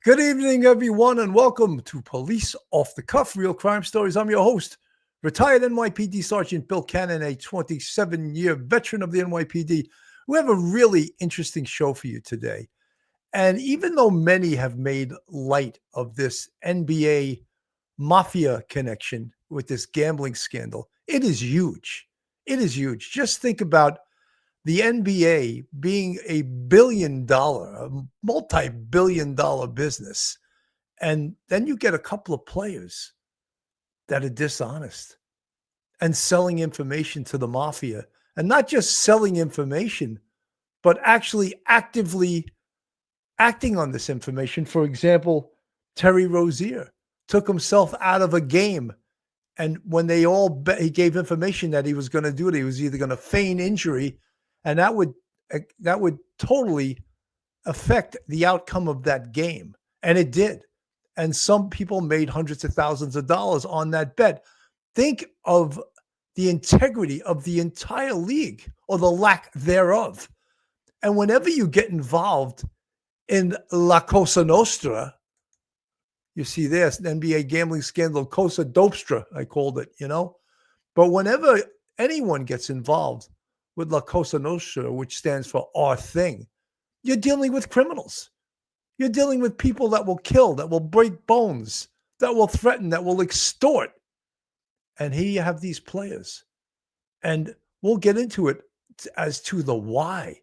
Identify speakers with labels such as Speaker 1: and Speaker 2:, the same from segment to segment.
Speaker 1: Good evening, everyone, and welcome to Police Off the Cuff, Real Crime Stories. I'm your host, retired NYPD Sergeant Bill Cannon, a 27-year veteran of the NYPD. We have a really interesting show for you today. And even though many have made light of this NBA Mafia connection with this gambling scandal, it is huge. It is huge. Just think about the NBA being a multi-billion dollar business. And then you get a couple of players that are dishonest and selling information to the mafia, and not just selling information, but actually actively acting on this information. For example, Terry Rozier took himself out of a game. And when they all he gave information that he was going to do it, he was either going to feign injury, and that would totally affect the outcome of that game. And it did. And some people made hundreds of thousands of dollars on that bet. Think of the integrity of the entire league, or the lack thereof. And whenever you get involved in La Cosa Nostra, you see this, an NBA gambling scandal, Cosa Dostra, I called it, But whenever anyone gets involved with La Cosa Nostra, which stands for our thing, you're dealing with criminals. You're dealing with people that will kill, that will break bones, that will threaten, that will extort. And here you have these players. And we'll get into it as to the why.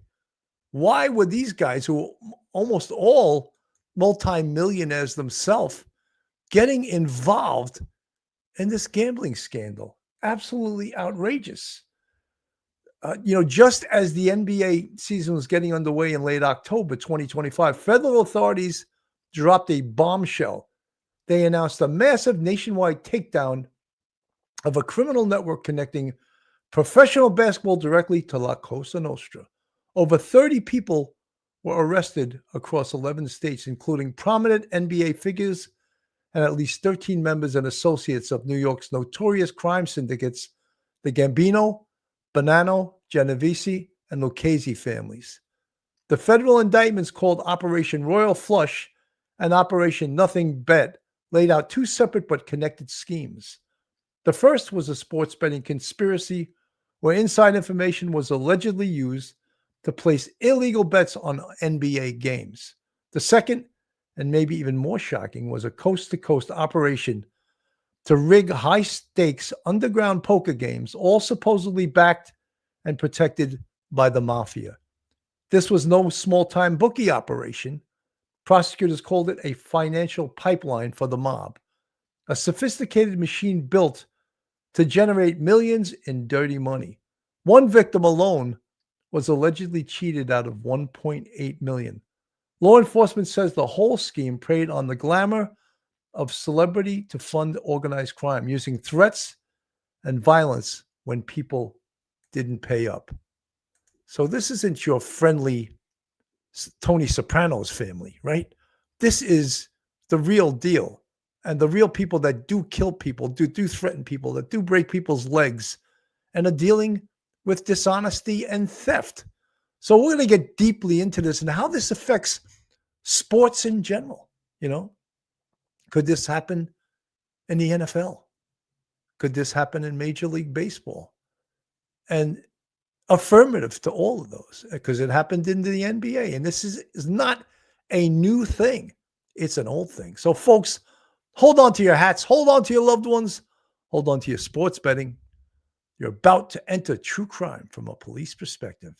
Speaker 1: Why were these guys, who are almost all multimillionaires themselves, getting involved in this gambling scandal? Absolutely outrageous. Just as the NBA season was getting underway in late October 2025, federal authorities dropped a bombshell. They announced a massive nationwide takedown of a criminal network connecting professional basketball directly to La Cosa Nostra. Over 30 people were arrested across 11 states, including prominent NBA figures and at least 13 members and associates of New York's notorious crime syndicates, the Gambino, Bonanno, Genovese, and Lucchese families. The federal indictments, called Operation Royal Flush and Operation Nothing Bet, laid out two separate but connected schemes. The first was a sports betting conspiracy where inside information was allegedly used to place illegal bets on NBA games. The second, and maybe even more shocking, was a coast-to-coast operation to rig high-stakes underground poker games, all supposedly backed and protected by the mafia. This was no small-time bookie operation. Prosecutors called it a financial pipeline for the mob, a sophisticated machine built to generate millions in dirty money. One victim alone was allegedly cheated out of $1.8 million. Law enforcement says the whole scheme preyed on the glamour of celebrity to fund organized crime, using threats and violence when people didn't pay up. So this isn't your friendly Tony Soprano's family, right? This is the real deal. And the real people that do kill people, do threaten people, that do break people's legs, and are dealing with dishonesty and theft. So we're going to get deeply into this and how this affects sports in general. Could this happen in the NFL? Could this happen in Major League Baseball? And affirmative to all of those, because it happened in the NBA. And this is not a new thing. It's an old thing. So folks, hold on to your hats, hold on to your loved ones, hold on to your sports betting. You're about to enter true crime from a police perspective.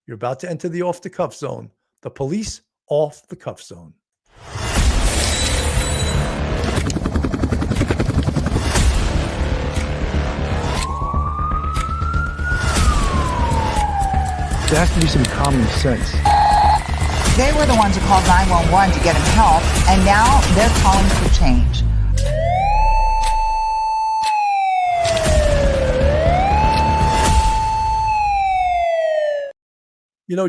Speaker 1: You're about to enter the off-the-cuff zone, the police off-the-cuff zone.
Speaker 2: There has to be some common sense.
Speaker 3: They were the ones who called 911 to get him help, and now they're calling for change.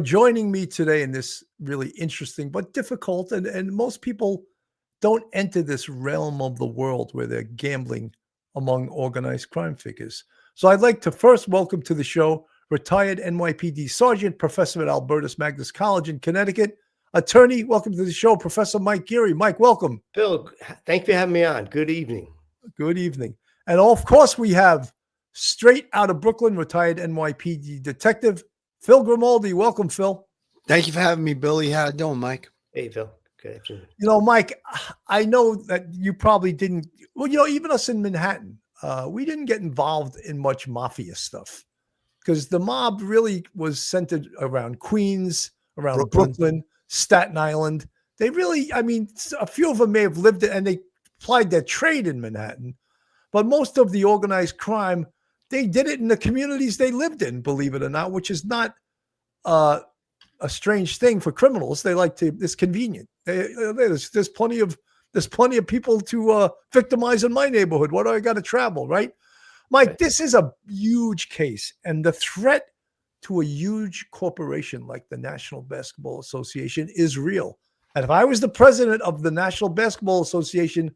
Speaker 1: Joining me today in this really interesting but difficult, and most people don't enter this realm of the world where they're gambling among organized crime figures. So I'd like to first welcome to the show retired NYPD Sergeant, professor at Albertus Magnus College in Connecticut. attorney. Welcome to the show, Professor Mike Geary. Mike, welcome.
Speaker 4: Bill, thank you for having me on. Good evening.
Speaker 1: Good evening. And of course, we have straight out of Brooklyn, retired NYPD detective, Phil Grimaldi. Welcome, Phil.
Speaker 5: Thank you for having me, Billy. How you doing, Mike?
Speaker 4: Hey, Phil. Good afternoon.
Speaker 1: Mike, I know that you probably didn't, even us in Manhattan, we didn't get involved in much mafia stuff because the mob really was centered around Queens, around Brooklyn, Staten Island. They really, a few of them may have lived it and they applied their trade in Manhattan, but most of the organized crime, they did it in the communities they lived in, believe it or not, which is not a strange thing for criminals. They like to, it's convenient. There's plenty of people to victimize in my neighborhood. What do I got to travel, right? Mike, this is a huge case, and the threat to a huge corporation like the National Basketball Association is real. And if I was the president of the National Basketball Association,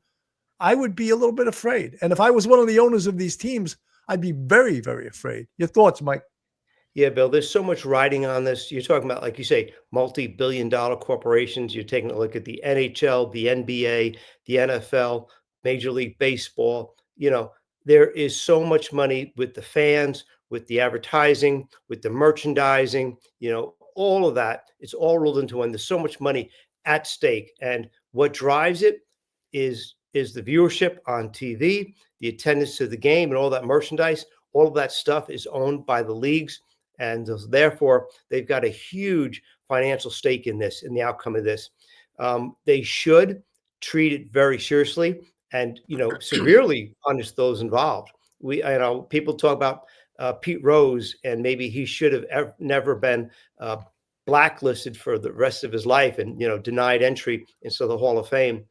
Speaker 1: I would be a little bit afraid. And if I was one of the owners of these teams, I'd be very, very afraid. Your thoughts, Mike?
Speaker 4: Yeah, Bill, there's so much riding on this. You're talking about, like you say, multi-billion-dollar corporations. You're taking a look at the NHL, the NBA, the NFL, Major League Baseball. There is so much money with the fans, with the advertising, with the merchandising, all of that. It's all rolled into one. There's so much money at stake. And what drives it is the viewership on TV, the attendance to the game, and all that merchandise. All of that stuff is owned by the leagues. And therefore, they've got a huge financial stake in this, in the outcome of this. They should treat it very seriously and, severely punish those involved. People talk about Pete Rose, and maybe he should have never been blacklisted for the rest of his life and, denied entry into the Hall of Fame.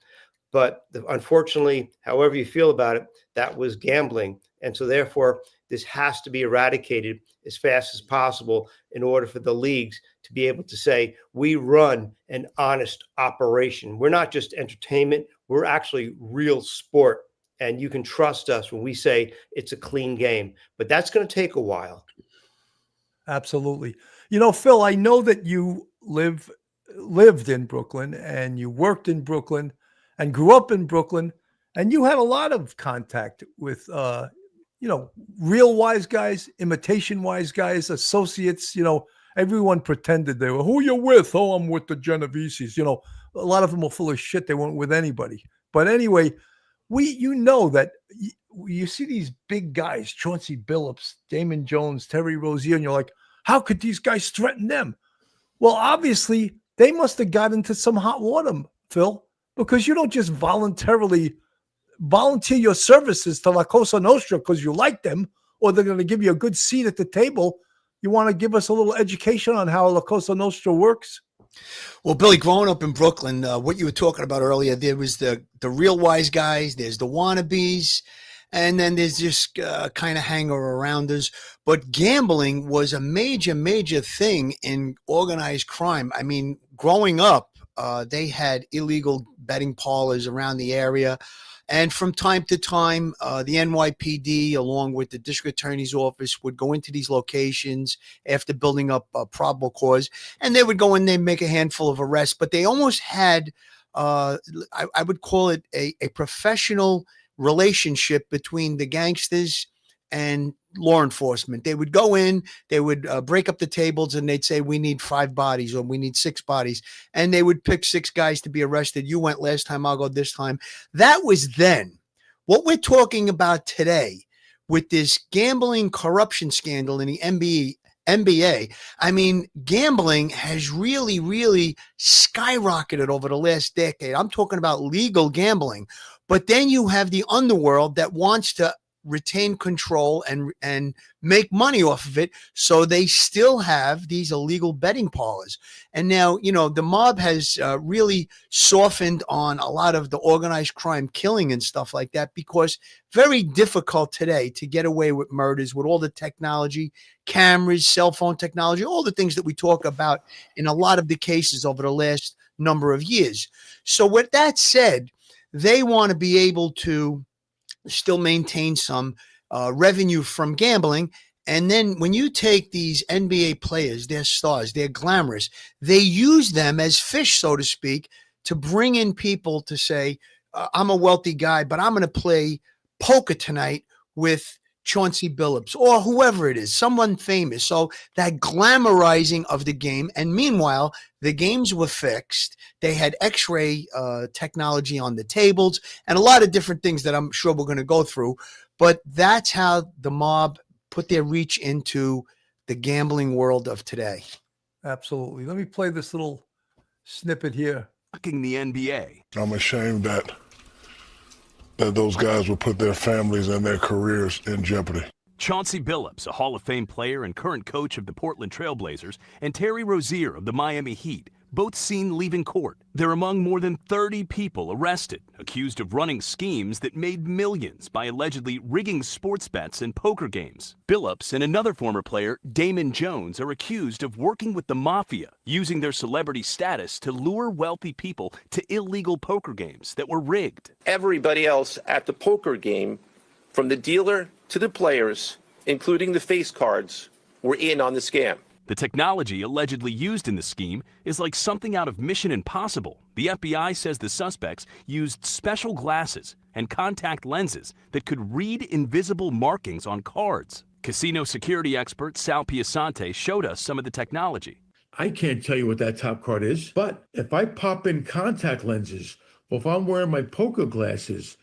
Speaker 4: But unfortunately, however you feel about it, that was gambling. And so therefore, this has to be eradicated as fast as possible in order for the leagues to be able to say, we run an honest operation. We're not just entertainment. We're actually real sport. And you can trust us when we say it's a clean game. But that's going to take a while.
Speaker 1: Absolutely. Phil, I know that you lived in Brooklyn and you worked in Brooklyn and grew up in Brooklyn, and you had a lot of contact with real wise guys, imitation wise guys, associates. Everyone pretended they were, who you with? Oh, I'm with the Genoveses. A lot of them were full of shit. They weren't with anybody. But anyway, that you see these big guys, Chauncey Billups, Damon Jones, Terry Rozier, and you're like, how could these guys threaten them? Well, obviously, they must have got into some hot water, Phil, because you don't just volunteer your services to La Cosa Nostra because you like them, or they're going to give you a good seat at the table. You want to give us a little education on how La Cosa Nostra works?
Speaker 5: Well, Billy, growing up in Brooklyn, what you were talking about earlier, there was the real wise guys, there's the wannabes, and then there's just kind of hanger-arounders. But gambling was a major, major thing in organized crime. I mean, growing up, they had illegal betting parlors around the area. And from time to time, the NYPD, along with the district attorney's office, would go into these locations after building up a probable cause, and they would go in there and make a handful of arrests. But they almost had, I would call it a professional relationship between the gangsters and law enforcement. They would go in, they would break up the tables, and they'd say, we need 5 bodies or we need 6 bodies. And they would pick 6 guys to be arrested. You went last time, I'll go this time. That was then. What we're talking about today with this gambling corruption scandal in the NBA, I mean, gambling has really, really skyrocketed over the last decade. I'm talking about legal gambling. But then you have the underworld that wants to retain control and make money off of it. So they still have these illegal betting parlors. And now, the mob has really softened on a lot of the organized crime killing and stuff like that, because very difficult today to get away with murders with all the technology, cameras, cell phone technology, all the things that we talk about in a lot of the cases over the last number of years. So with that said, they want to be able to still maintain some revenue from gambling. And then when you take these NBA players, they're stars, they're glamorous, they use them as fish, so to speak, to bring in people to say, I'm a wealthy guy, but I'm going to play poker tonight with Chauncey Billups or whoever it is, someone famous. So that glamorizing of the game. And meanwhile, the games were fixed. They had X-ray technology on the tables and a lot of different things that I'm sure we're going to go through. But that's how the mob put their reach into the gambling world of today.
Speaker 1: Absolutely. Let me play this little snippet here.
Speaker 6: The NBA.
Speaker 7: I'm ashamed that those guys will put their families and their careers in jeopardy.
Speaker 6: Chauncey Billups, a Hall of Fame player and current coach of the Portland Trail Blazers, and Terry Rozier of the Miami Heat, both seen leaving court. They're among more than 30 people arrested, accused of running schemes that made millions by allegedly rigging sports bets and poker games. Billups and another former player, Damon Jones, are accused of working with the Mafia, using their celebrity status to lure wealthy people to illegal poker games that were rigged.
Speaker 8: Everybody else at the poker game, from the dealer to the players, including the face cards, were in on the scam.
Speaker 6: The technology allegedly used in the scheme is like something out of Mission Impossible. The FBI says the suspects used special glasses and contact lenses that could read invisible markings on cards. Casino security expert Sal Piasante showed us some of the technology.
Speaker 9: I can't tell you what that top card is, but if I pop in contact lenses, or if I'm wearing my poker glasses,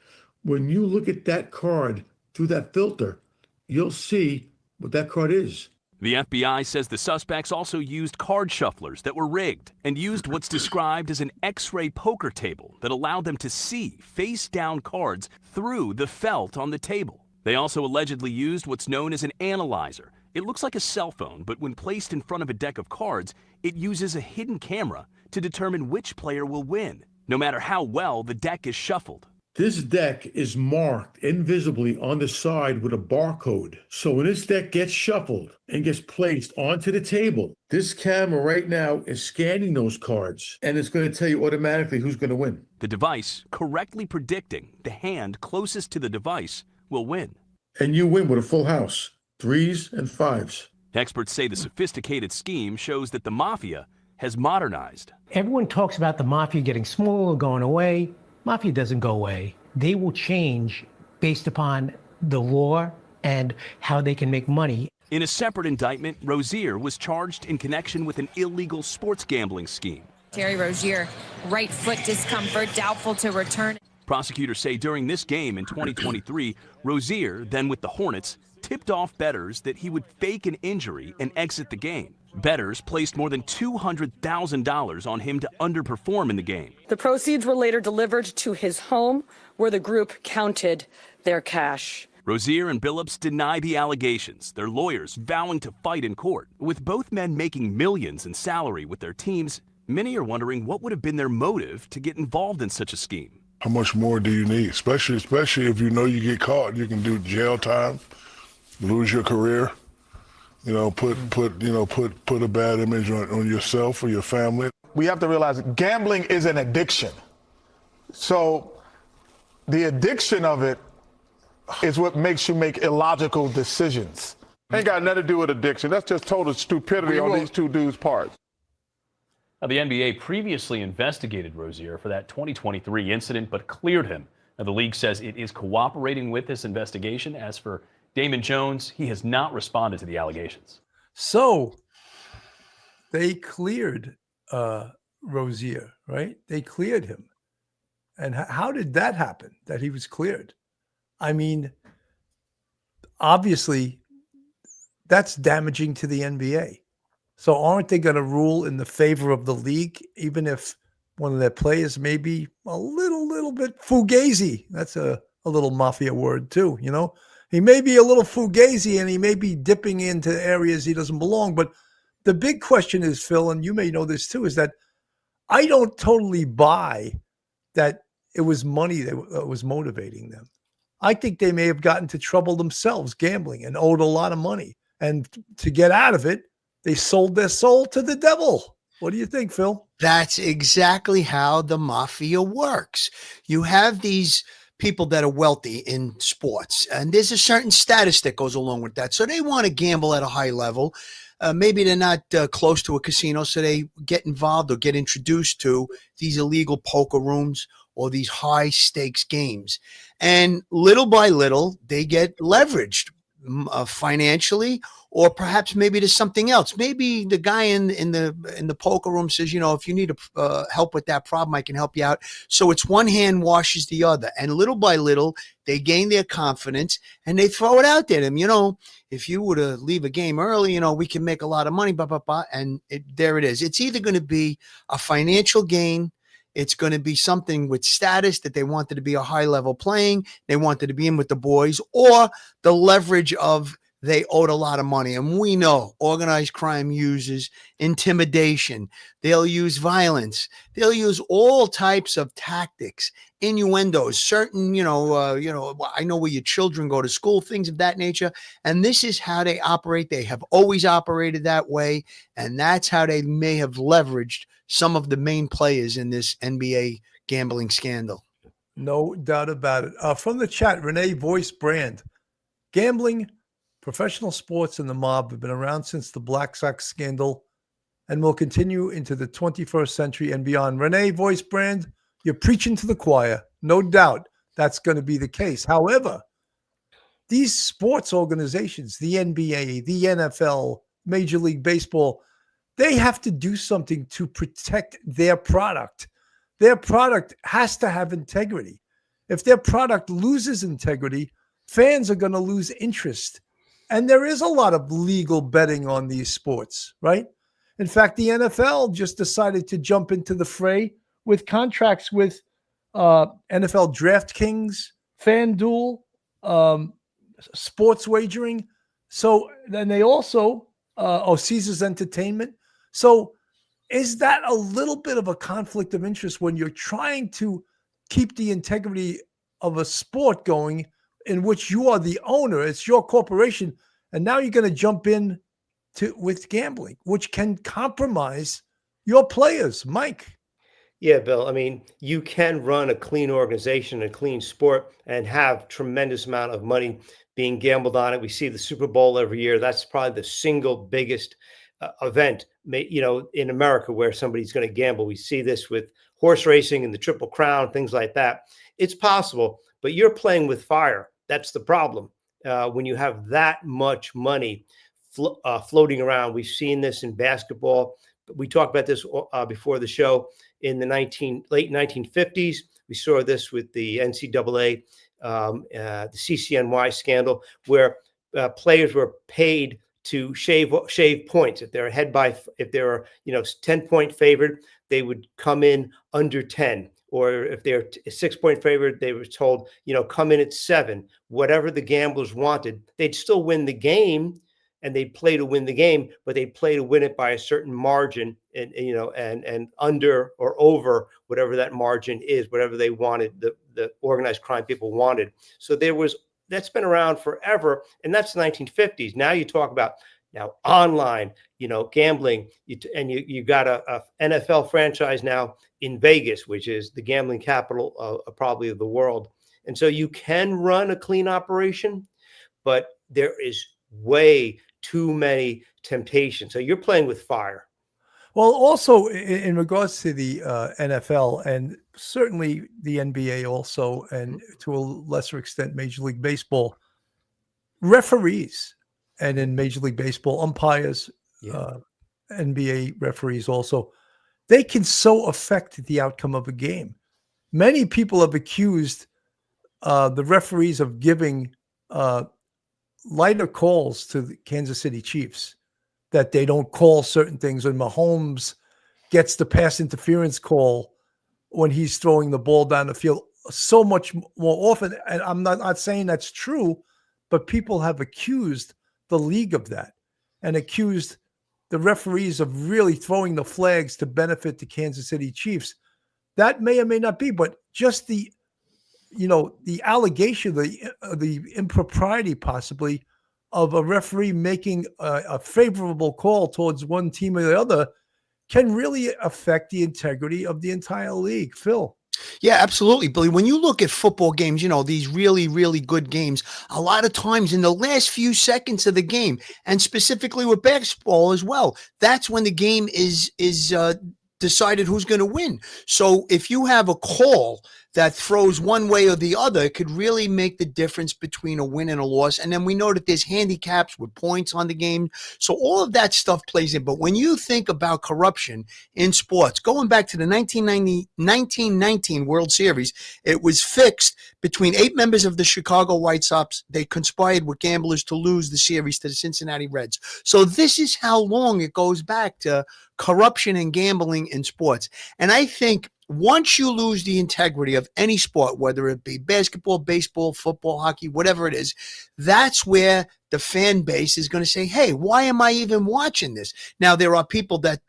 Speaker 9: when you look at that card through that filter, you'll see what that card is.
Speaker 6: The FBI says the suspects also used card shufflers that were rigged and used what's described as an X-ray poker table that allowed them to see face-down cards through the felt on the table. They also allegedly used what's known as an analyzer. It looks like a cell phone, but when placed in front of a deck of cards, it uses a hidden camera to determine which player will win, no matter how well the deck is shuffled.
Speaker 9: This deck is marked invisibly on the side with a barcode. So when this deck gets shuffled and gets placed onto the table, this camera right now is scanning those cards, and it's going to tell you automatically who's going to win.
Speaker 6: The device correctly predicting the hand closest to the device will win.
Speaker 9: And you win with a full house, 3s and 5s.
Speaker 6: Experts say the sophisticated scheme shows that the Mafia has modernized.
Speaker 10: Everyone talks about the Mafia getting smaller, going away. Mafia doesn't go away. They will change based upon the law and how they can make money.
Speaker 6: In a separate indictment, Rozier was charged in connection with an illegal sports gambling scheme.
Speaker 11: Terry Rozier, right foot discomfort, doubtful to return.
Speaker 6: Prosecutors say during this game in 2023, Rozier, then with the Hornets, tipped off bettors that he would fake an injury and exit the game. Bettors placed more than $200,000 on him to underperform in the game.
Speaker 12: The proceeds were later delivered to his home, where the group counted their cash.
Speaker 6: Rozier and Billups deny the allegations, their lawyers vowing to fight in court. With both men making millions in salary with their teams, many are wondering what would have been their motive to get involved in such a scheme.
Speaker 7: How much more do you need? Especially if you know you get caught, you can do jail time, lose your career. You know, put a bad image on yourself or your family.
Speaker 13: We have to realize gambling is an addiction. So the addiction of it is what makes you make illogical decisions. Ain't got nothing to do with addiction. That's just total stupidity on these two dudes' parts.
Speaker 14: Now, the NBA previously investigated Rozier for that 2023 incident, but cleared him. Now, the league says it is cooperating with this investigation. As for Damon Jones, he has not responded to the allegations.
Speaker 1: So they cleared Rozier, right? They cleared him. And how did that happen, that he was cleared? I mean, obviously, that's damaging to the NBA. So aren't they going to rule in the favor of the league, even if one of their players may be a little bit fugazi? That's a little mafia word too, you know? He may be a little fugazi and he may be dipping into areas he doesn't belong. But the big question is, Phil, and you may know this too, is that I don't totally buy that it was money that was motivating them. I think they may have gotten into trouble themselves gambling and owed a lot of money. And to get out of it, they sold their soul to the devil. What do you think, Phil?
Speaker 5: That's exactly how the mafia works. You have these people that are wealthy in sports, and there's a certain status that goes along with that. So they want to gamble at a high level. Maybe they're not close to a casino, so they get involved or get introduced to these illegal poker rooms or these high stakes games. And little by little, they get leveraged financially, or perhaps maybe to something else. Maybe the guy in the poker room says, if you need help with that problem, I can help you out. So it's one hand washes the other, and little by little, they gain their confidence and they throw it out there to them. If you were to leave a game early, we can make a lot of money, and there it is. It's either going to be a financial gain. It's going to be something with status that they wanted to be a high level playing. They wanted to be in with the boys, or the leverage of they owed a lot of money. And we know organized crime uses intimidation. They'll use violence. They'll use all types of tactics, innuendos, certain, I know where your children go to school, things of that nature. And this is how they operate. They have always operated that way. And that's how they may have leveraged some of the main players in this NBA gambling scandal.
Speaker 1: No doubt about it. From the chat, Renee Voice Brand. Gambling, professional sports, and the mob have been around since the Black Sox scandal and will continue into the 21st century and beyond. Renee Voice Brand, you're preaching to the choir. No doubt that's going to be the case. However, these sports organizations, the NBA, the NFL, Major League Baseball, they have to do something to protect their product. Their product has to have integrity. If their product loses integrity, fans are going to lose interest. And there is a lot of legal betting on these sports, right? In fact, the NFL just decided to jump into the fray with contracts with NFL DraftKings, FanDuel, sports wagering. So then they also, Caesars Entertainment. So is that a little bit of a conflict of interest when you're trying to keep the integrity of a sport going in which you are the owner, it's your corporation, and now you're going to jump in with gambling, which can compromise your players, Mike?
Speaker 4: Yeah, Bill. I mean, you can run a clean organization, a clean sport, and have tremendous amount of money being gambled on it. We see the Super Bowl every year. That's probably the single biggest event, in America where somebody's going to gamble. We see this with horse racing and the Triple Crown, things like that. It's possible, but you're playing with fire. That's the problem. When you have that much money floating around, we've seen this in basketball. We talked about this before the show in the late 1950s. We saw this with the NCAA, the CCNY scandal, where players were paid to shave points. If they're if they're 10-point favored, they would come in under 10. Or if they're a 6-point favorite, they were told, come in at 7. Whatever the gamblers wanted, they'd still win the game, and they'd play to win the game, but they'd play to win it by a certain margin, and under or over whatever that margin is, whatever they wanted, the organized crime people wanted. So that's been around forever, and that's the 1950s. Now you talk about online, gambling, you got a NFL franchise now in Vegas, which is the gambling capital probably of the world. And so you can run a clean operation, but there is way too many temptations. So you're playing with fire.
Speaker 1: Well, also in regards to the NFL and certainly the NBA also, and to a lesser extent, Major League Baseball, referees, and in Major League Baseball, umpires, NBA referees also, they can so affect the outcome of a game. Many people have accused the referees of giving lighter calls to the Kansas City Chiefs, that they don't call certain things. When Mahomes gets the pass interference call when he's throwing the ball down the field so much more often. And I'm not saying that's true, but people have accused the league of that and accused the referees of really throwing the flags to benefit the Kansas City Chiefs. That may or may not be, but just the allegation, the impropriety possibly of a referee making a favorable call towards one team or the other can really affect the integrity of the entire league. Phil?
Speaker 5: Yeah, absolutely, Billy. When you look at football games, these really, really good games, a lot of times in the last few seconds of the game, and specifically with basketball as well, that's when the game is decided who's going to win. So if you have a call that throws one way or the other, it could really make the difference between a win and a loss. And then we know that there's handicaps with points on the game. So all of that stuff plays in. But when you think about corruption in sports, going back to the 1919 World Series, it was fixed between 8 members of the Chicago White Sox. They conspired with gamblers to lose the series to the Cincinnati Reds. So this is how long it goes back to corruption and gambling in sports. And I think once you lose the integrity of any sport, whether it be basketball, baseball, football, hockey, whatever it is, that's where the fan base is going to say, hey, why am I even watching this? Now, there are people that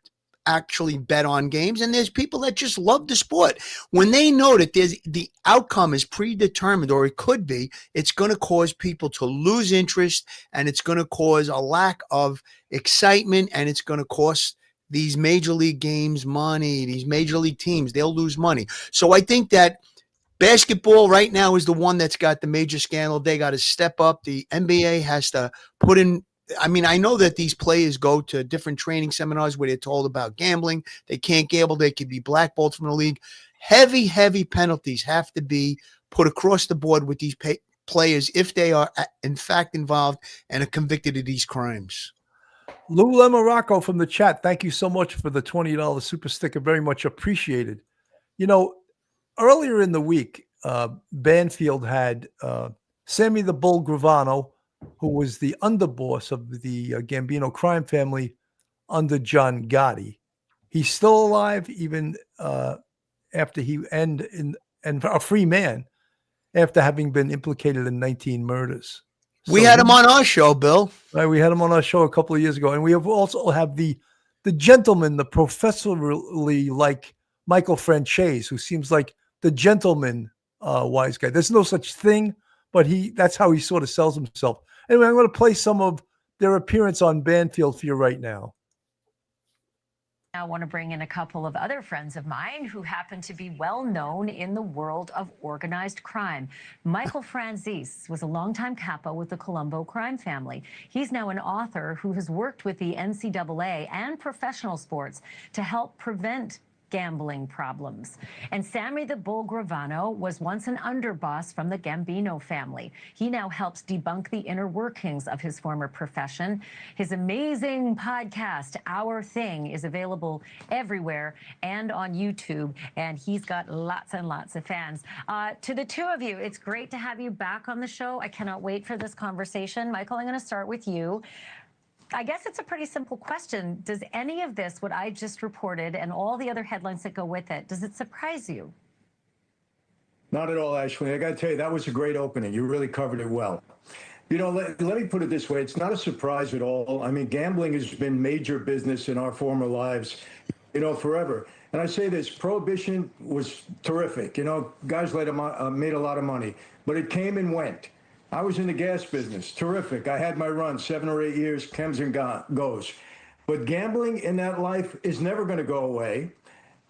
Speaker 5: actually bet on games, and there's people that just love the sport. When they know that the outcome is predetermined, or it could be, it's going to cause people to lose interest, and it's going to cause a lack of excitement, and it's going to cost these major league games money, these major league teams, they'll lose money. So I think that basketball right now is the one that's got the major scandal. They got to step up. The NBA has to put in. I mean, I know that these players go to different training seminars where they're told about gambling. They can't gamble. They could be blackballed from the league. Heavy, heavy penalties have to be put across the board with these players if they are in fact involved and are convicted of these crimes.
Speaker 1: Lou Morocco from the chat, thank you so much for the $20 super sticker. Very much appreciated. Earlier in the week, Banfield had Sammy the Bull Gravano, who was the underboss of the Gambino crime family under John Gotti. He's still alive even after and a free man after having been implicated in 19 murders.
Speaker 5: We had him on our show, Bill.
Speaker 1: Right, we had him on our show a couple of years ago, and we have also have the gentleman, the professorly like Michael Franchese, who seems like the gentleman wise guy. There's no such thing, but that's how he sort of sells himself. Anyway, I'm going to play some of their appearance on Banfield for you right now.
Speaker 15: I want to bring in a couple of other friends of mine who happen to be well known in the world of organized crime. Michael Franzese was a longtime capo with the Colombo crime family. He's now an author who has worked with the NCAA and professional sports to help prevent gambling problems. And Sammy the Bull Gravano was once an underboss from the Gambino family. He now helps debunk the inner workings of his former profession. His amazing podcast, Our Thing, is available everywhere and on YouTube, and he's got lots and lots of fans. To the two of you, it's great to have you back on the show. I cannot wait for this conversation. Michael, I'm going to start with you. I guess it's a pretty simple question. Does any of this, what I just reported, and all the other headlines that go with it, does it surprise you?
Speaker 16: Not at all, Ashley. I got to tell you, that was a great opening. You really covered it well. Let me put it this way. It's not a surprise at all. I mean, gambling has been major business in our former lives, forever. And I say this, prohibition was terrific. Guys made a lot of money, but it came and went. I was in the gas business. Terrific. I had my run, 7 or 8 years, comes and goes. But gambling in that life is never going to go away.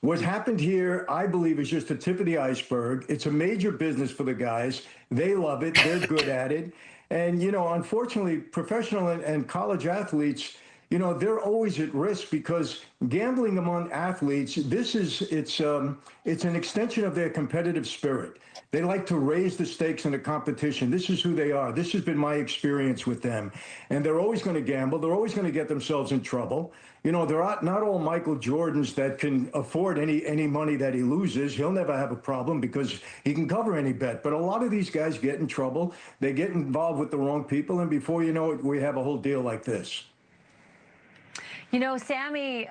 Speaker 16: What happened here, I believe, is just the tip of the iceberg. It's a major business for the guys. They love it. They're good at it. And, unfortunately, professional and college athletes, they're always at risk because gambling among athletes, it's an extension of their competitive spirit. They like to raise the stakes in the competition. This is who they are. This has been my experience with them. And they're always going to gamble. They're always going to get themselves in trouble. They're not all Michael Jordans that can afford any money that he loses. He'll never have a problem because he can cover any bet. But a lot of these guys get in trouble. They get involved with the wrong people. And before you know it, we have a whole deal like this.
Speaker 15: Sammy,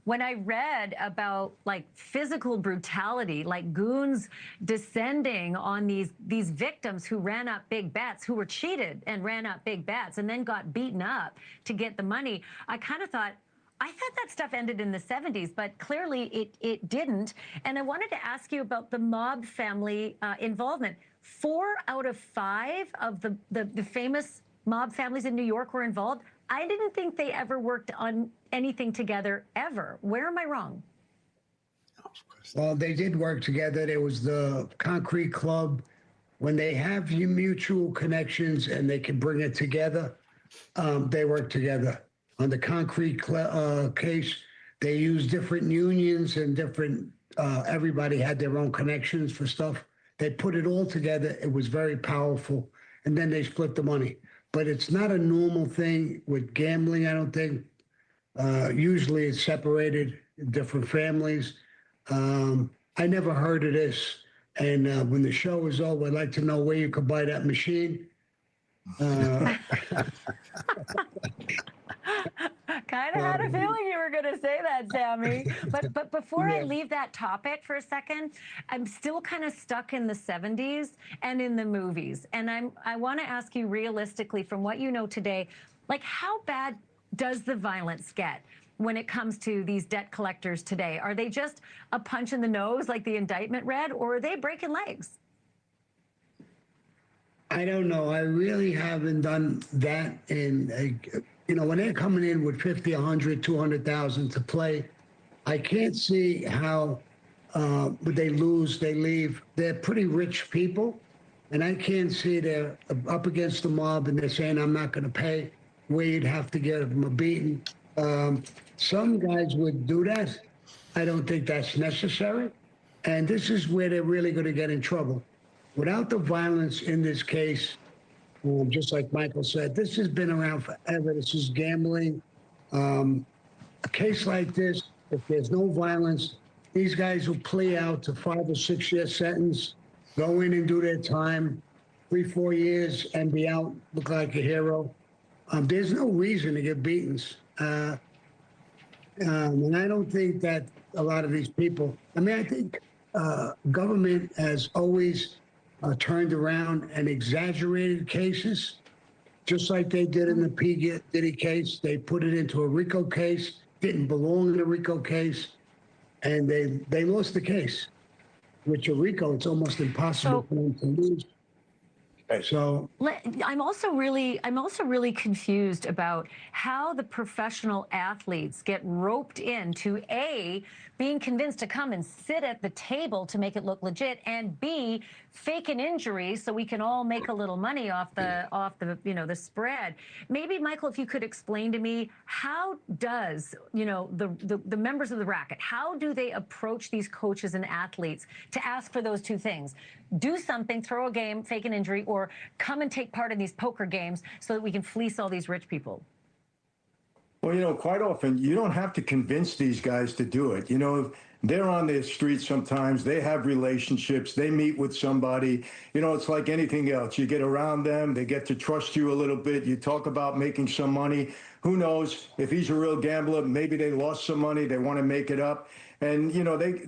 Speaker 15: when I read about physical brutality, like goons descending on these victims who ran up big bets, who were cheated and ran up big bets and then got beaten up to get the money, I kind of thought, that stuff ended in the 70s, but clearly it didn't. And I wanted to ask you about the mob family involvement. 4 out of 5 of the famous mob families in New York were involved. I didn't think they ever worked on anything together, ever. Where am I wrong?
Speaker 17: Well, they did work together. There was the Concrete Club. When they have your mutual connections and they can bring it together, they work together. On the Concrete case, they used different unions and different, everybody had their own connections for stuff. They put it all together. It was very powerful. And then they split the money. But it's not a normal thing with gambling, I don't think. Usually it's separated, different families. I never heard of this. And when the show is over, I'd like to know where you could buy that machine.
Speaker 15: Kind of had a feeling you were going to say that, Sammy. But before I leave that topic for a second, I'm still kind of stuck in the 70s and in the movies. And I want to ask you realistically, from what you know today, like how bad does the violence get when it comes to these debt collectors today? Are they just a punch in the nose like the indictment read, or are they breaking legs?
Speaker 17: I don't know. I really haven't done that in, when they're coming in with 50, 100, 200,000 to play, I can't see how they lose, they leave. They're pretty rich people, and I can't see they're up against the mob and they're saying, I'm not going to pay, where you'd have to give them a beating. Some guys would do that. I don't think that's necessary. And this is where they're really going to get in trouble. Without the violence in this case, just like Michael said, this has been around forever. This is gambling. A case like this, if there's no violence, these guys will plea out to 5 or 6 year sentence, go in and do their time, 3, 4 years, and be out, look like a hero. There's no reason to get beatings. And I don't think that a lot of these people, I think government has always turned around and exaggerated cases, just like they did in the P. Diddy case. They put it into a RICO case, didn't belong in a RICO case, and they lost the case. With a RICO, it's almost impossible for them to lose. So
Speaker 15: I'm also really confused about how the professional athletes get roped into A, being convinced to come and sit at the table to make it look legit, and B, fake an injury so we can all make a little money off the the spread. Maybe Michael, if you could explain to me, how does the members of the racket, how do they approach these coaches and athletes to ask for those two things? Do something, throw a game, fake an injury, or come and take part in these poker games so that we can fleece all these rich people?
Speaker 16: Well, quite often you don't have to convince these guys to do it. They're on the streets sometimes. They have relationships. They meet with somebody. It's like anything else. You get around them. They get to trust you a little bit. You talk about making some money. Who knows? If he's a real gambler, maybe they lost some money. They want to make it up. And,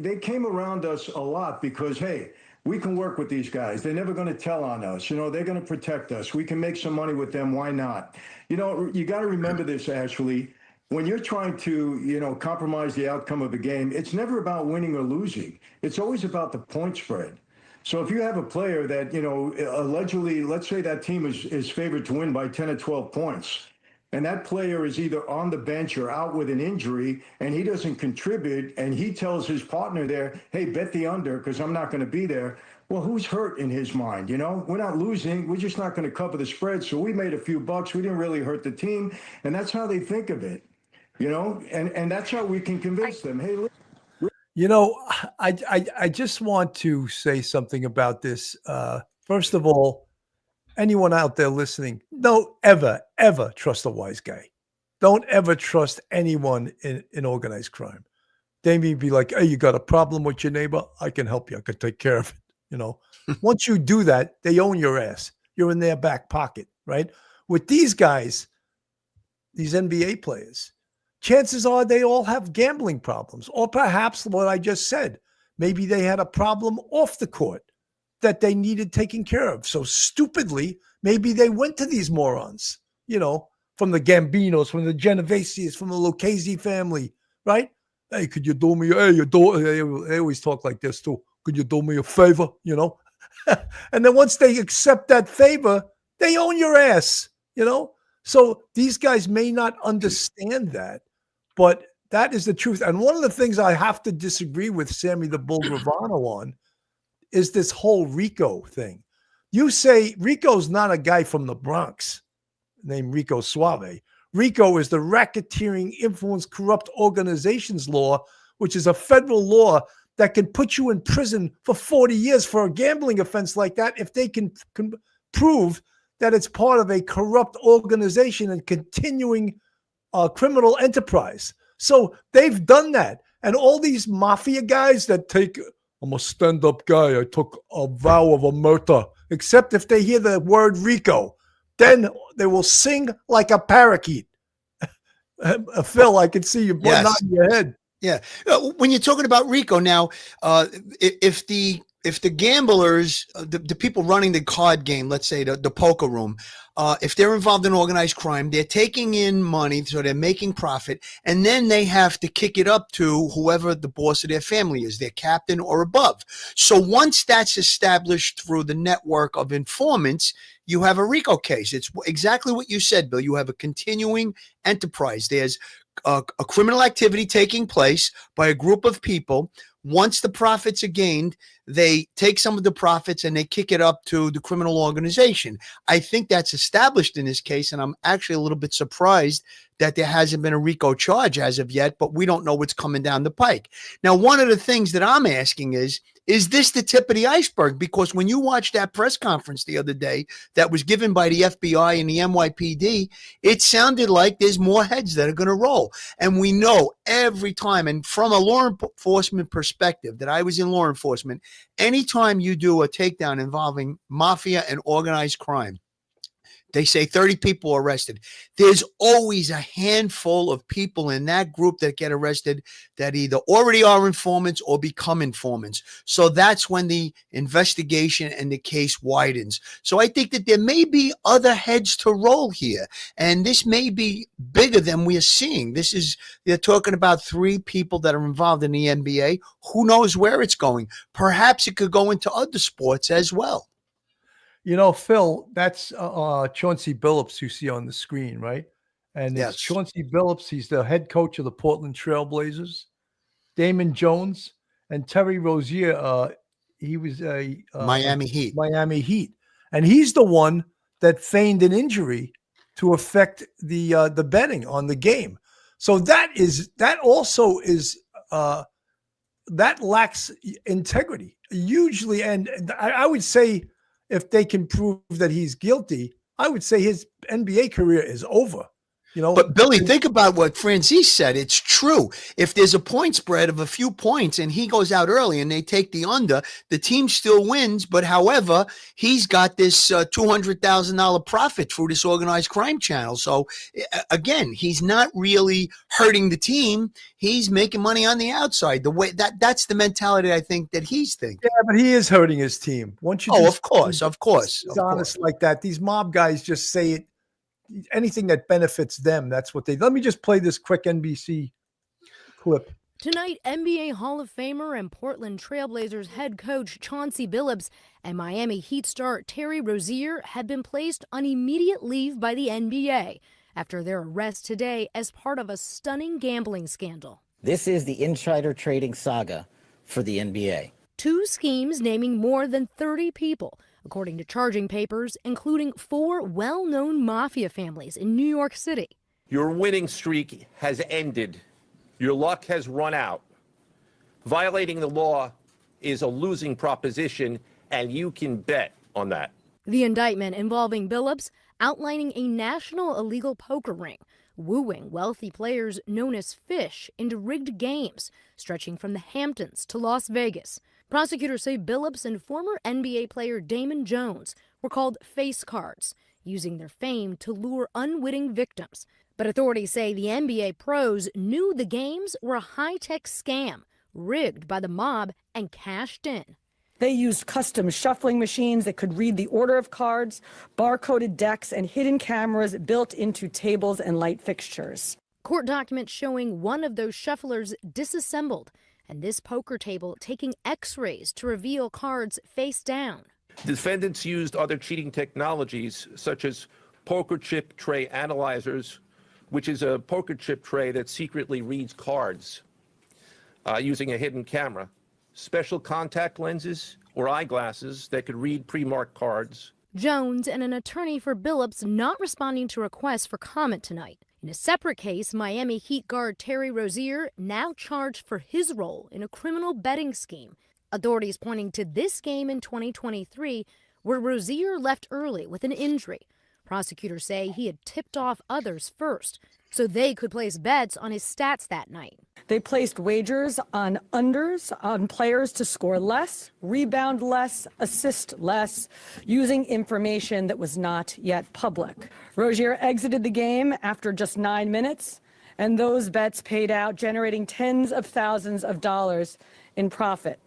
Speaker 16: they came around us a lot because, hey, we can work with these guys. They're never going to tell on us. They're going to protect us. We can make some money with them. Why not? You got to remember this, Ashley. When you're trying to, compromise the outcome of a game, it's never about winning or losing. It's always about the point spread. So if you have a player that, allegedly, let's say that team is favored to win by 10 or 12 points, and that player is either on the bench or out with an injury, and he doesn't contribute, and he tells his partner there, hey, bet the under because I'm not going to be there. Well, who's hurt in his mind? We're not losing. We're just not going to cover the spread. So we made a few bucks. We didn't really hurt the team. And that's how they think of it, and that's how we can convince them. Hey,
Speaker 1: I just want to say something about this. First of all, anyone out there listening, don't ever trust a wise guy. Don't ever trust anyone in organized crime. They may be like, hey, you got a problem with your neighbor? I can help you. I can take care of it. Once you do that, they own your ass. You're in their back pocket, right? With these guys, these NBA players, chances are they all have gambling problems, or perhaps what I just said, maybe they had a problem off the court that they needed taken care of. So stupidly, maybe they went to these morons, from the Gambinos, from the Genoveses, from the Lucchese family, right? Hey, could you do me? Hey, they always talk like this too. Could you do me a favor? And then once they accept that favor, they own your ass, So these guys may not understand that, but That is the truth. And one of the things I have to disagree with Sammy the Bull Gravano on is this whole Rico thing. You say Rico's not a guy from the Bronx named Rico Suave. Rico is the Racketeering Influence Corrupt Organizations Law, which is a federal law that can put you in prison for 40 years for a gambling offense like that if they can prove that it's part of a corrupt organization and continuing criminal enterprise. So they've done that. And all these mafia guys that take, I'm a stand-up guy, I took a vow of a murder, except if they hear the word Rico, then they will sing like a parakeet. Phil, I can see you nodding your head.
Speaker 5: Yeah. When you're talking about Rico now, if the gamblers, the people running the card game, let's say the poker room, if they're involved in organized crime, they're taking in money, so they're making profit, and then they have to kick it up to whoever the boss of their family is, their captain or above. So once that's established through the network of informants, you have a Rico case. It's exactly what you said, Bill. You have a continuing enterprise. There's a criminal activity taking place by a group of people. Once the profits are gained, they take some of the profits and they kick it up to the criminal organization. I think that's established in this case, and I'm actually a little bit surprised that there hasn't been a RICO charge as of yet, but we don't know what's coming down the pike. Now, one of the things that I'm asking is this the tip of the iceberg? Because when you watched that press conference the other day that was given by the FBI and the NYPD, it sounded like there's more heads that are going to roll. And we know every time, and from a law enforcement perspective, that I was in law enforcement, anytime you do a takedown involving mafia and organized crime, they say 30 people arrested. There's always a handful of people in that group that get arrested that either already are informants or become informants. So that's when the investigation and the case widens. So I think that there may be other heads to roll here, and this may be bigger than we are seeing. They're talking about 3 people that are involved in the NBA. Who knows where it's going? Perhaps it could go into other sports as well.
Speaker 1: You know, Phil, that's Chauncey Billups you see on the screen, right? And it's Chauncey Billups. He's the head coach of the Portland Trailblazers. Damon Jones and Terry Rozier. He was a
Speaker 5: Miami Heat.
Speaker 1: Miami Heat, and he's the one that feigned an injury to affect the betting on the game. So that also is that lacks integrity hugely, and I would say, if they can prove that he's guilty, I would say his NBA career is over. You know,
Speaker 5: but Billy, think about what Francis said. It's true. If there's a point spread of a few points and he goes out early and they take the under, the team still wins. But however, he's got this $200,000 profit through this organized crime channel. So again, he's not really hurting the team. He's making money on the outside. The way that's the mentality I think that he's thinking.
Speaker 1: Yeah, but he is hurting his team. Once you,
Speaker 5: of course. He's
Speaker 1: honest like that. These mob guys just say it. Anything that benefits them, that's what they. Let me just play this quick NBC clip.
Speaker 18: Tonight, NBA Hall of Famer and Portland Trailblazers head coach Chauncey Billups and Miami Heat star Terry Rozier have been placed on immediate leave by the NBA after their arrest today as part of a stunning gambling scandal.
Speaker 19: This is the insider trading saga for the NBA.
Speaker 18: 2 schemes naming more than 30 people, according to charging papers, including 4 well-known mafia families in New York City.
Speaker 8: Your winning streak has ended. Your luck has run out. Violating the law is a losing proposition, and you can bet on that.
Speaker 18: The indictment involving Billups outlining a national illegal poker ring, wooing wealthy players known as fish into rigged games, stretching from the Hamptons to Las Vegas. Prosecutors say Billups and former NBA player Damon Jones were called face cards, using their fame to lure unwitting victims. But authorities say the NBA pros knew the games were a high-tech scam, rigged by the mob and cashed in.
Speaker 12: They used custom shuffling machines that could read the order of cards, barcoded decks, and hidden cameras built into tables and light fixtures.
Speaker 18: Court documents showing one of those shufflers disassembled, and this poker table taking x-rays to reveal cards face down.
Speaker 8: Defendants used other cheating technologies, such as poker chip tray analyzers, which is a poker chip tray that secretly reads cards using a hidden camera, special contact lenses or eyeglasses that could read pre-marked cards.
Speaker 18: Jones and an attorney for Billups not responding to requests for comment tonight. In a separate case, Miami Heat guard Terry Rozier now charged for his role in a criminal betting scheme. Authorities pointing to this game in 2023 where Rozier left early with an injury. Prosecutors say he had tipped off others first so they could place bets on his stats that night.
Speaker 12: They placed wagers on unders on players to score less, rebound less, assist less, using information that was not yet public. Rozier exited the game after just 9 minutes, and those bets paid out, generating tens of thousands of dollars in profit.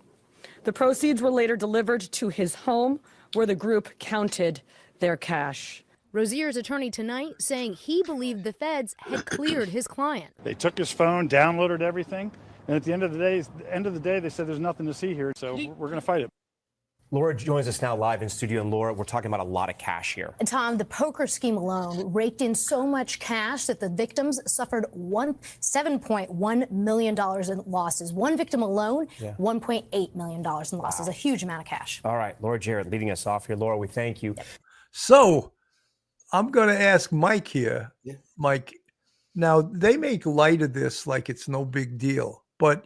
Speaker 12: The proceeds were later delivered to his home, where the group counted their cash.
Speaker 18: Rozier's attorney tonight saying he believed the feds had cleared his client.
Speaker 2: They took his phone, downloaded everything, and at the end of the day, they said there's nothing to see here, so we're going to fight it.
Speaker 20: Laura joins us now live in studio. And Laura, we're talking about a lot of cash here.
Speaker 21: Tom, the poker scheme alone raked in so much cash that the victims suffered $7.1 million in losses. One victim alone, $1.8 million in losses, a huge amount of cash.
Speaker 20: All right, Laura Jarrett leading us off here. Laura, we thank you.
Speaker 1: So I'm going to ask Mike here.
Speaker 4: Yeah.
Speaker 1: Mike, now they make light of this like it's no big deal. But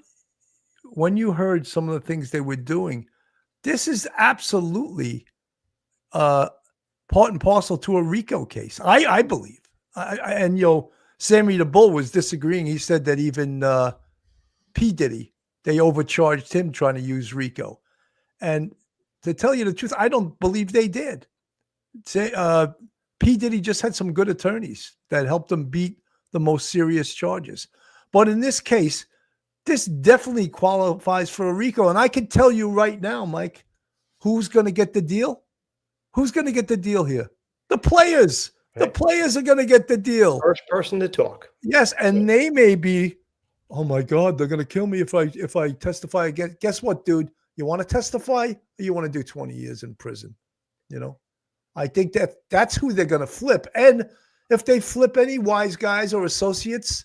Speaker 1: when you heard some of the things they were doing, this is absolutely part and parcel to a RICO case, I believe. And, Sammy the Bull was disagreeing. He said that even P. Diddy, they overcharged him trying to use RICO. And to tell you the truth, I don't believe they did. P. Diddy just had some good attorneys that helped him beat the most serious charges. But in this case, this definitely qualifies for a RICO. And I can tell you right now, Mike, who's going to get the deal? Who's going to get the deal here? The players. Right. The players are going to get the deal.
Speaker 4: First person to talk.
Speaker 1: Yes, and they may be, oh my God, they're going to kill me if I testify again. Guess what, dude? You want to testify or you want to do 20 years in prison? I think that's who they're going to flip. And if they flip any wise guys or associates,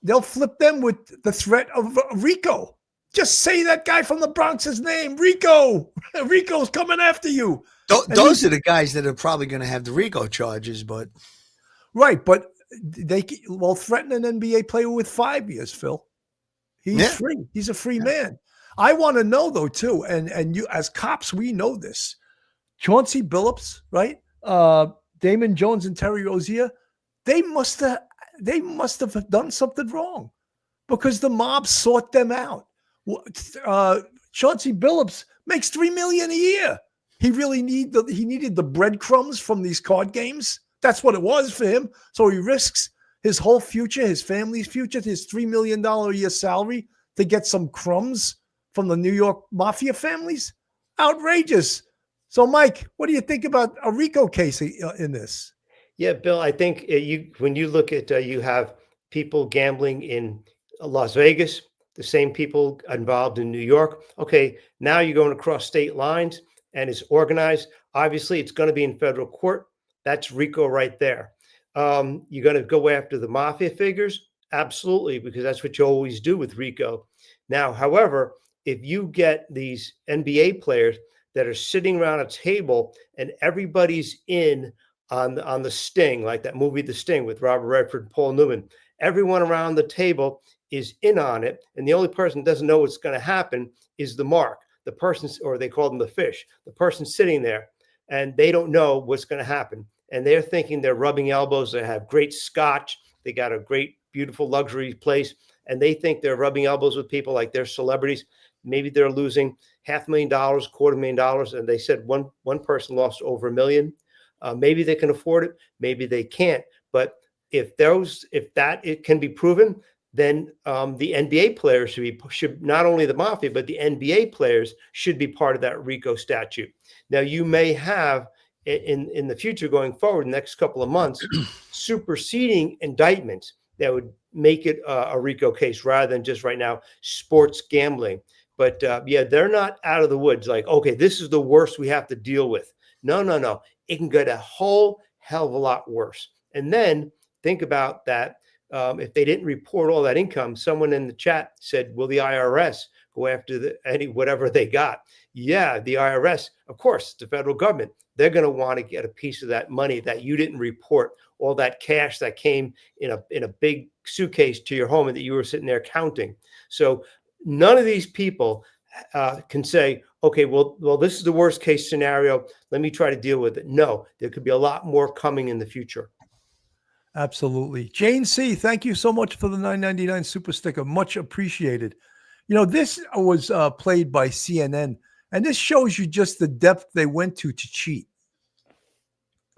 Speaker 1: they'll flip them with the threat of RICO. Just say that guy from the Bronx's name, RICO. RICO's coming after you.
Speaker 5: Those are the guys that are probably going to have the RICO charges, but
Speaker 1: right. But they will threaten an NBA player with 5 years, Phil. He's free. He's a free man. I want to know though too, and you as cops, we know this. Chauncey Billups, right? Damon Jones and Terry Rozier, they must have done something wrong because the mob sought them out. Chauncey Billups makes $3 million a year. He really needed the breadcrumbs from these card games. That's what it was for him. So he risks his whole future, his family's future, his $3 million a year salary to get some crumbs from the New York Mafia families. Outrageous. So, Mike, what do you think about a RICO case in this?
Speaker 4: Yeah, Bill, I think when you look at you have people gambling in Las Vegas, the same people involved in New York. Okay, now you're going across state lines and it's organized. Obviously, it's going to be in federal court. That's RICO right there. You're going to go after the mafia figures? Absolutely, because that's what you always do with RICO. Now, however, if you get these NBA players that are sitting around a table and everybody's in on the Sting, like that movie The Sting with Robert Redford and Paul Newman, everyone around the table is in on it, and the only person who doesn't know what's going to happen is the mark, the person, or they call them the fish, the person sitting there, and they don't know what's going to happen. And they're thinking they're rubbing elbows, they have great scotch, they got a great, beautiful luxury place, and they think they're rubbing elbows with people like they're celebrities. Maybe they're losing $500,000, $250,000, and they said one person lost over $1 million. Maybe they can afford it, maybe they can't. But if it can be proven, then the NBA players should not only the mafia, but the NBA players should be part of that RICO statute. Now, you may have in the future going forward, the next couple of months, superseding indictments that would make it a RICO case rather than just right now sports gambling. But they're not out of the woods. Like, okay, this is the worst we have to deal with. No. It can get a whole hell of a lot worse. And then think about that. If they didn't report all that income, someone in the chat said, will the IRS go after whatever they got? Yeah, the IRS, of course, the federal government, they're going to want to get a piece of that money that you didn't report, all that cash that came in a big suitcase to your home and that you were sitting there counting. So none of these people can say, okay, well, this is the worst case scenario. Let me try to deal with it. No, there could be a lot more coming in the future.
Speaker 1: Absolutely. Jane C., thank you so much for the $9.99 super sticker. Much appreciated. You know, this was played by CNN, and this shows you just the depth they went to cheat.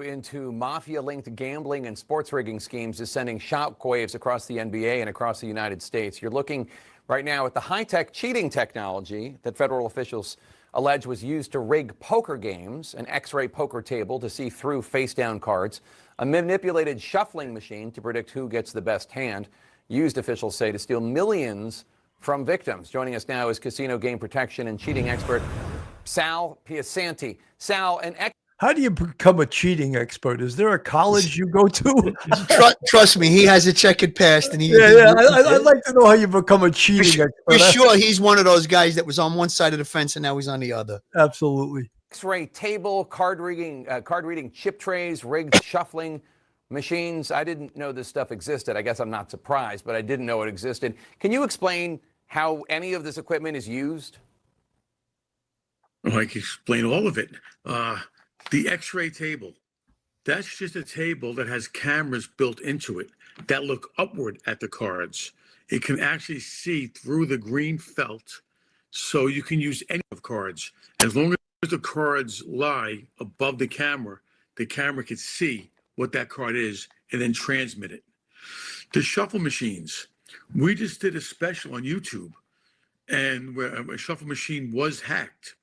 Speaker 3: Into mafia-linked gambling and sports rigging schemes is sending shockwaves across the NBA and across the United States. You're looking right now at the high-tech cheating technology that federal officials allege was used to rig poker games, an X-ray poker table to see through face-down cards, a manipulated shuffling machine to predict who gets the best hand, used, officials say, to steal millions from victims. Joining us now is casino game protection and cheating expert Sal Piasanti. Sal,
Speaker 1: how do you become a cheating expert? Is there a college you go to?
Speaker 5: Trust me, he has a checkered past, and
Speaker 1: I'd like to know how you become a cheating expert.
Speaker 5: For sure, he's one of those guys that was on one side of the fence and now he's on the other.
Speaker 1: Absolutely.
Speaker 3: X-ray table, card reading chip trays, rigged shuffling machines. I didn't know this stuff existed. I guess I'm not surprised, but I didn't know it existed. Can you explain how any of this equipment is used?
Speaker 9: Oh, I can explain all of it. The X-ray table, that's just a table that has cameras built into it that look upward at the cards. It can actually see through the green felt, so you can use any of cards. As long as the cards lie above the camera can see what that card is and then transmit it. The shuffle machines, we just did a special on YouTube, and where a shuffle machine was hacked.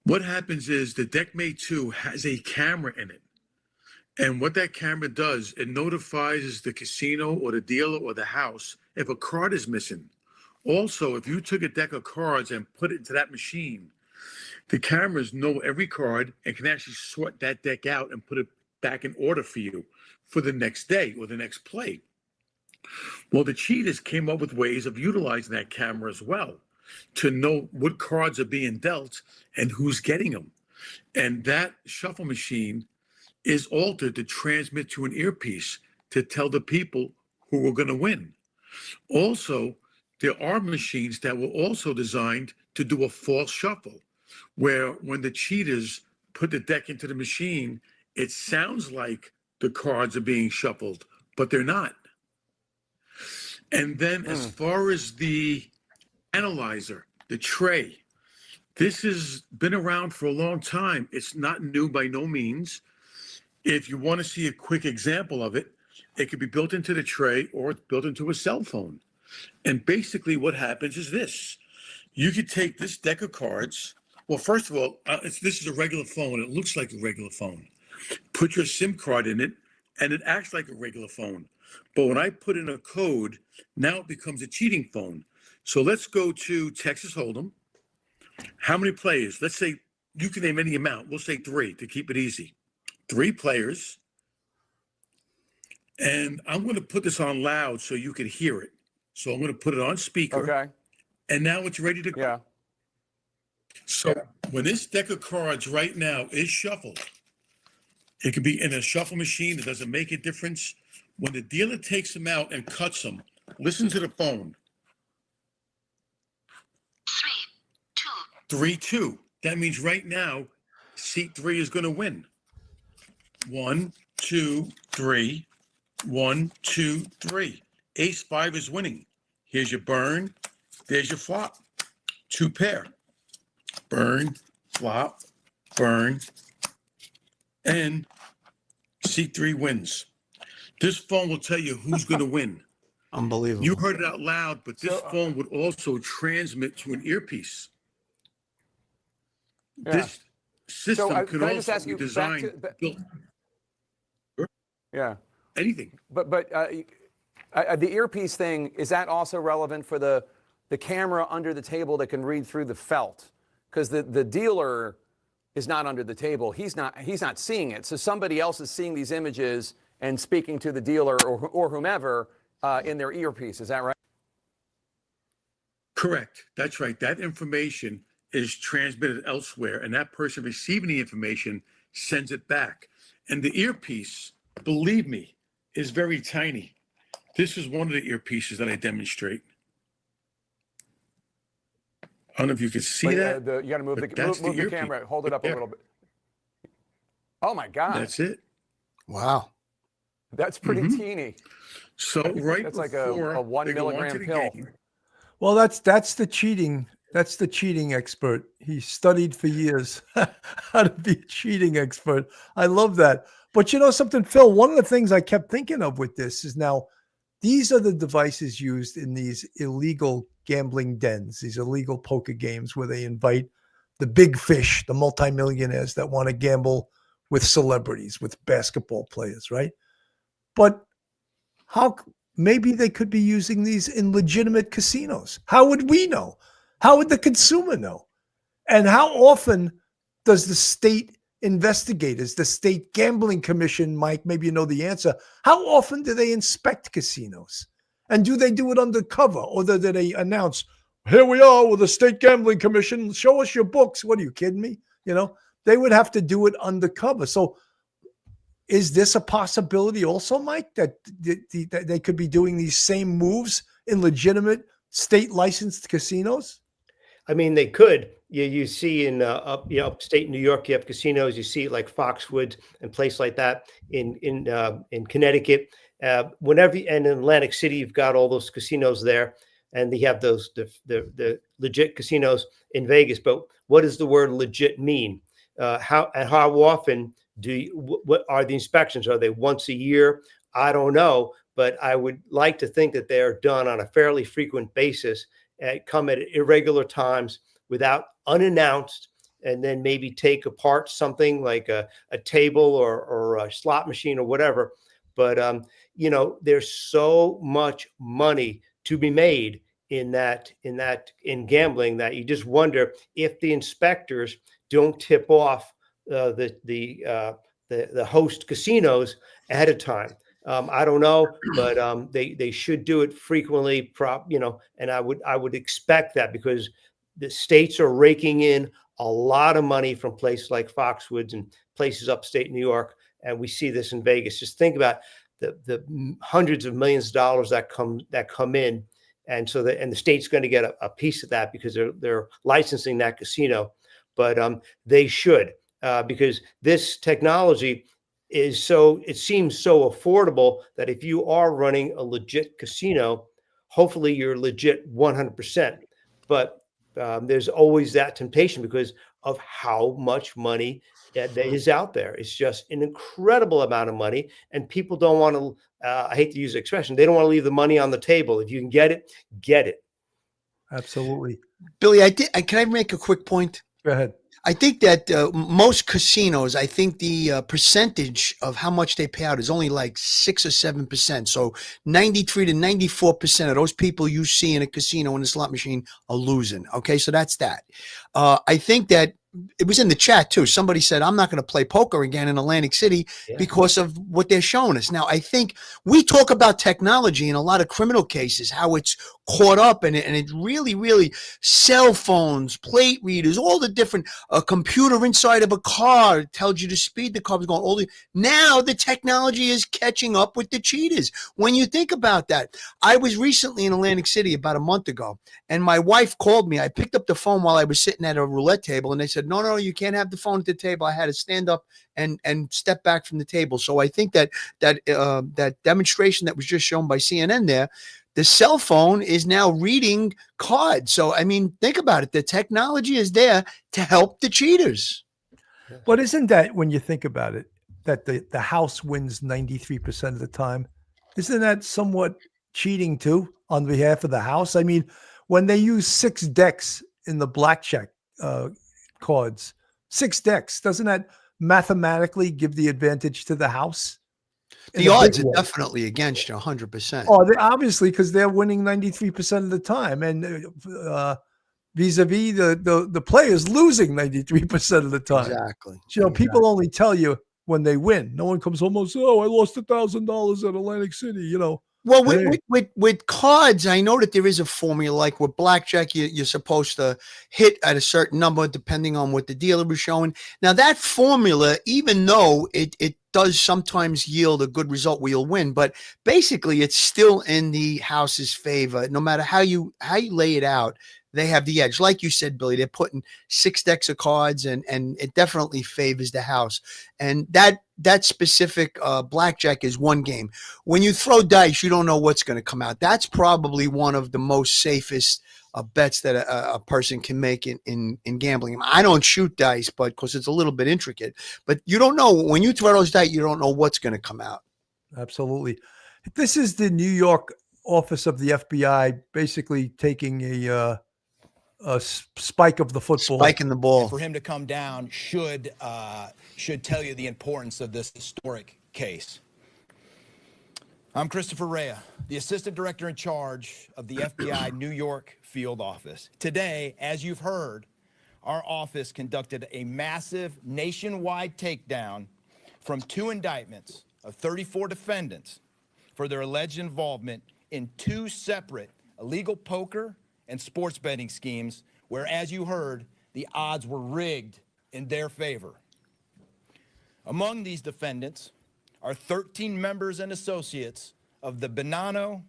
Speaker 9: What happens is the Deckmate 2 has a camera in it. And what that camera does, it notifies the casino or the dealer or the house if a card is missing. Also, if you took a deck of cards and put it into that machine, the cameras know every card and can actually sort that deck out and put it back in order for you for the next day or the next play. Well, the cheaters came up with ways of utilizing that camera as well to know what cards are being dealt and who's getting them. And that shuffle machine is altered to transmit to an earpiece to tell the people who are going to win. Also, there are machines that were also designed to do a false shuffle, where when the cheaters put the deck into the machine, it sounds like the cards are being shuffled, but they're not. And then as far as the analyzer, the tray, this has been around for a long time. It's not new by no means. If you want to see a quick example of it, it could be built into the tray or it's built into a cell phone. And basically what happens is this. You could take this deck of cards. Well, first of all, this is a regular phone. It looks like a regular phone. Put your SIM card in it, and it acts like a regular phone. But when I put in a code, now it becomes a cheating phone. So let's go to Texas Hold'em. How many players? Let's say you can name any amount. We'll say 3 to keep it easy. 3 players. And I'm going to put this on loud so you can hear it. So I'm going to put it on speaker.
Speaker 3: Okay.
Speaker 9: And now it's ready to go.
Speaker 3: Yeah.
Speaker 9: So when this deck of cards right now is shuffled, it could be in a shuffle machine. It doesn't make a difference. When the dealer takes them out and cuts them, listen to the phone. 3-2. That means right now, seat 3 is going to win. 1, 2, 3. 1, 2, 3. Ace 5 is winning. Here's your burn. There's your flop. 2 pair. Burn, flop, burn, and seat 3 wins. This phone will tell you who's going to win.
Speaker 5: Unbelievable.
Speaker 9: You heard it out loud, but this phone would also transmit to an earpiece.
Speaker 3: Yeah.
Speaker 9: This system could
Speaker 3: can I just
Speaker 9: also
Speaker 3: ask
Speaker 9: be
Speaker 3: you
Speaker 9: designed, built,
Speaker 3: yeah.
Speaker 9: anything.
Speaker 3: But the earpiece thing, is that also relevant for the camera under the table that can read through the felt? Because the dealer is not under the table. He's not seeing it. So somebody else is seeing these images and speaking to the dealer or whomever in their earpiece. Is that right?
Speaker 9: Correct. That's right. That information is transmitted elsewhere, and that person receiving the information sends it back. And the earpiece, believe me, is very tiny. This is one of the earpieces that I demonstrate. I don't know if you can see that.
Speaker 3: You got to move the camera. Hold it up a little bit. Oh my God.
Speaker 9: That's it.
Speaker 5: Wow.
Speaker 3: That's pretty teeny.
Speaker 9: So
Speaker 3: that's like a 1 milligram pill.
Speaker 1: Well, that's the cheating. That's the cheating expert. He studied for years how to be a cheating expert. I love that. But you know something, Phil? One of the things I kept thinking of with this is now these are the devices used in these illegal gambling dens, these illegal poker games where they invite the big fish, the multimillionaires that want to gamble with celebrities, with basketball players, right? But how maybe they could be using these in legitimate casinos? How would we know? How would the consumer know? And how often does the state investigators, the state gambling commission, Mike, maybe you know the answer, how often do they inspect casinos? And do they do it undercover? Or do they announce, here we are with the state gambling commission, show us your books? What are you kidding me? You know, they would have to do it undercover. So is this a possibility also, Mike, that they could be doing these same moves in legitimate state licensed casinos?
Speaker 4: I mean, they could. You see in upstate New York, you have casinos. You see it like Foxwoods and place like that in Connecticut. Whenever and in Atlantic City, you've got all those casinos there, and they have those the legit casinos in Vegas. But what does the word legit mean? How often what are the inspections? Are they once a year? I don't know, but I would like to think that they are done on a fairly frequent basis, come at irregular times without unannounced, and then maybe take apart something like a table or a slot machine or whatever. But there's so much money to be made in gambling that you just wonder if the inspectors don't tip off the host casinos ahead of time. I don't know, but they should do it frequently. And I would expect that because the states are raking in a lot of money from places like Foxwoods and places upstate New York, and we see this in Vegas. Just think about the hundreds of millions of dollars that come in, and so the state's going to get a piece of that because they're licensing that casino. But they should because this technology it seems so affordable that if you are running a legit casino, hopefully you're legit 100%. But there's always that temptation because of how much money that is out there. It's just an incredible amount of money, and people don't want to. I hate to use the expression. They don't want to leave the money on the table. If you can get it, get it.
Speaker 1: Absolutely,
Speaker 5: Billy. Can I make a quick point?
Speaker 1: Go ahead.
Speaker 5: I think that most casinos, I think the percentage of how much they pay out is only like 6 or 7%. So 93 to 94% of those people you see in a casino in a slot machine are losing. Okay, so that's that. I think that it was in the chat too. Somebody said, I'm not going to play poker again in Atlantic City because of what they're showing us. Now, I think we talk about technology in a lot of criminal cases, how it's caught up and it really cell phones, plate readers, all the different computer inside of a car tells you the speed the car is going. Now the technology is catching up with the cheaters. When you think about that, I was recently in Atlantic City about a month ago, and my wife called me. I picked up the phone while I was sitting at a roulette table, and they said, no, you can't have the phone at the table. I had to stand up and step back from the table. So I think that demonstration that was just shown by CNN there, the cell phone is now reading cards. So, I mean, think about it. The technology is there to help the cheaters.
Speaker 1: But isn't that, when you think about it, that the house wins 93% of the time? Isn't that somewhat cheating too on behalf of the house? I mean, when they use 6 decks in the blackjack cards, 6 decks, doesn't that mathematically give the advantage to the house?
Speaker 5: The odds are definitely against you 100%.
Speaker 1: Oh, obviously, because they're winning 93% of the time, and vis-a-vis the players losing 93% of the time.
Speaker 5: Exactly.
Speaker 1: People only tell you when they win. No one comes home and says, "Oh, I lost $1,000 at Atlantic City," you know.
Speaker 5: Well, with cards, I know that there is a formula. Like with blackjack, you're supposed to hit at a certain number depending on what the dealer is showing. Now, that formula, even though it does sometimes yield a good result where you'll win, but basically it's still in the house's favor. No matter how you lay it out, they have the edge. Like you said, Billy, they're putting 6 decks of cards, and it definitely favors the house. And that specific blackjack is one game. When you throw dice, you don't know what's going to come out. That's probably one of the most safest bets that a person can make in gambling. I don't shoot dice, but because it's a little bit intricate. But you don't know. When you throw those dice, you don't know what's going to come out.
Speaker 1: Absolutely. This is the New York office of the FBI basically taking a spike of the football.
Speaker 5: Spiking the ball.
Speaker 10: And for him to come down should tell you the importance of this historic case. I'm Christopher Rea, the Assistant Director in charge of the FBI New York Field Office. Today, as you've heard, our office conducted a massive nationwide takedown from 2 indictments of 34 defendants for their alleged involvement in 2 separate illegal poker and sports betting schemes where, as you heard, the odds were rigged in their favor. Among these defendants are 13 members and associates of the Bonanno,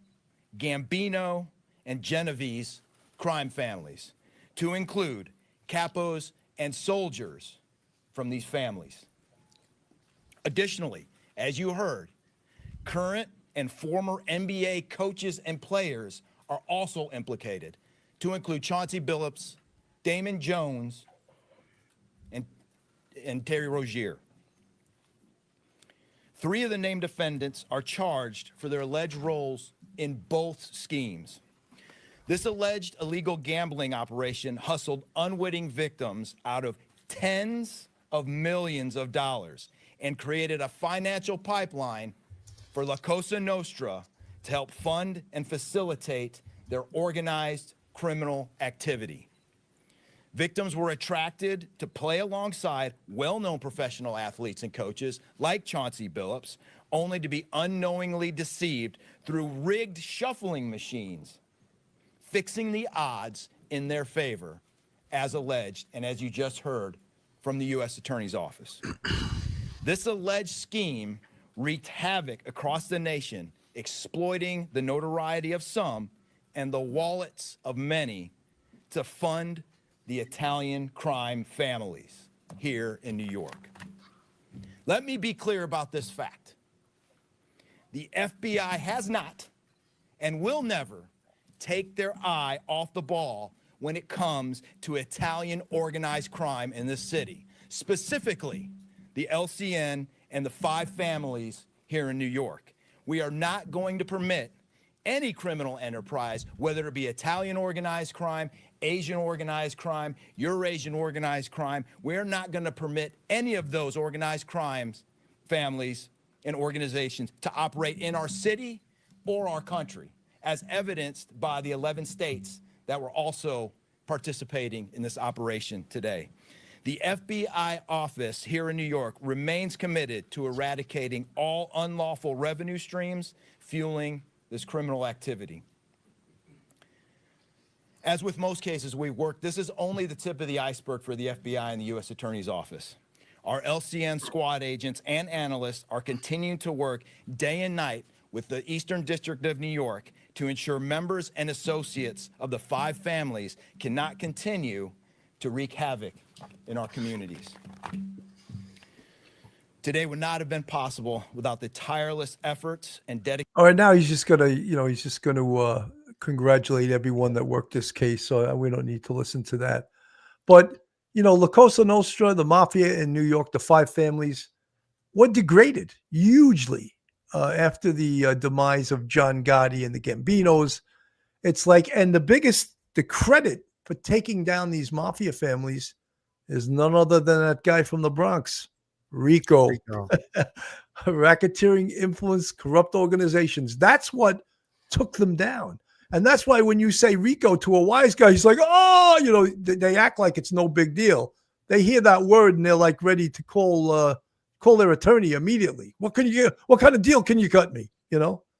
Speaker 10: Gambino, and Genovese crime families, to include capos and soldiers from these families. Additionally, as you heard, current and former NBA coaches and players are also implicated, to include Chauncey Billups, Damon Jones, and Terry Rozier. 3 of the named defendants are charged for their alleged roles in both schemes. This alleged illegal gambling operation hustled unwitting victims out of tens of millions of dollars and created a financial pipeline for La Cosa Nostra to help fund and facilitate their organized criminal activity. Victims were attracted to play alongside well-known professional athletes and coaches like Chauncey Billups, only to be unknowingly deceived through rigged shuffling machines, fixing the odds in their favor, as alleged, and as you just heard from the U.S. Attorney's Office. This alleged scheme wreaked havoc across the nation, exploiting the notoriety of some and the wallets of many to fund the Italian crime families here in New York. Let me be clear about this fact. The FBI has not and will never take their eye off the ball when it comes to Italian organized crime in this city, specifically the LCN and the 5 families here in New York. We are not going to permit any criminal enterprise, whether it be Italian organized crime, Asian organized crime, Eurasian organized crime. We're not going to permit any of those organized crimes, families, and organizations to operate in our city or our country, as evidenced by the 11 states that were also participating in this operation today. The FBI office here in New York remains committed to eradicating all unlawful revenue streams fueling this criminal activity. As with most cases we've worked, this is only the tip of the iceberg for the FBI and the U.S. Attorney's Office. Our LCN squad agents and analysts are continuing to work day and night with the Eastern District of New York to ensure members and associates of the 5 families cannot continue to wreak havoc in our communities. Today would not have been possible without the tireless efforts and dedication.
Speaker 1: All right, now he's just gonna, congratulate everyone that worked this case. So we don't need to listen to that. But La Cosa Nostra, the mafia in New York, the 5 families, were degraded hugely after the demise of John Gotti and the Gambinos. It's like, and the credit for taking down these mafia families is none other than that guy from the Bronx, Rico. Racketeering, influence, corrupt organizations. That's what took them down. And that's why when you say Rico to a wise guy, he's like, oh, they act like it's no big deal. They hear that word and they're like ready to call call their attorney immediately. What kind of deal can you cut me?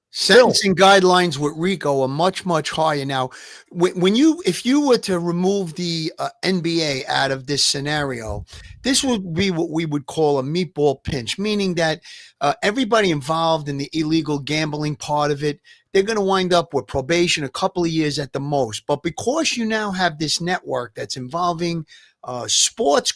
Speaker 5: Sentencing guidelines with RICO are much, much higher now. If you were to remove the NBA out of this scenario, this would be what we would call a meatball pinch, meaning that everybody involved in the illegal gambling part of it, they're going to wind up with probation, a couple of years at the most. But because you now have this network that's involving sports